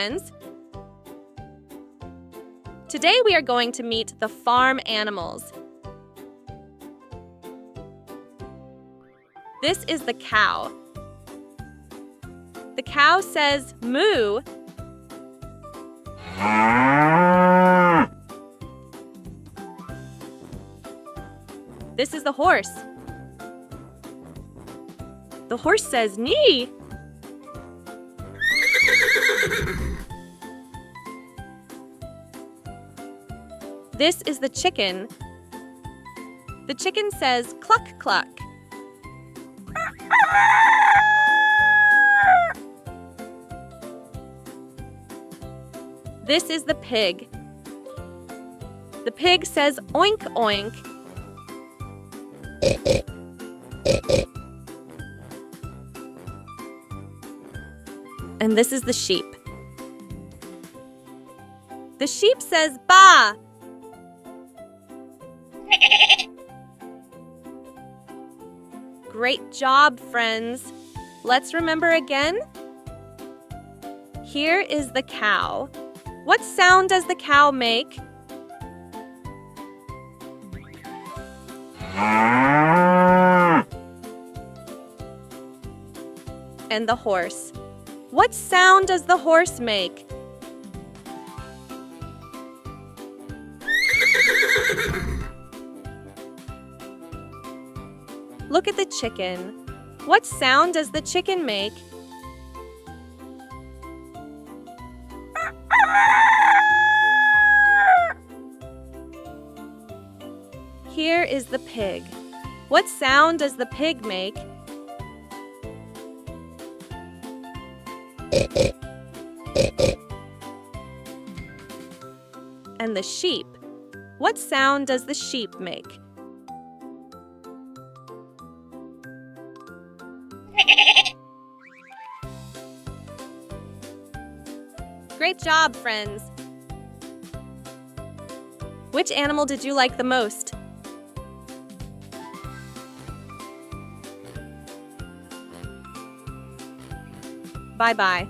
friends! Today we are going to meet the farm animals. This is the cow. The cow says moo. This is the horse. The horse says nee. This is the chicken. The chicken says cluck cluck. This is the pig. The pig says oink oink. And this is the sheep. The sheep says ba. Great job, friends. Let's remember again. Here is the cow. What sound does the cow make? And the horse. What sound does the horse make? Look at the chicken. What sound does the chicken make? Here is the pig. What sound does the pig make? And the sheep. What sound does the sheep make? Great job, friends! Which animal did you like the most? Bye-bye.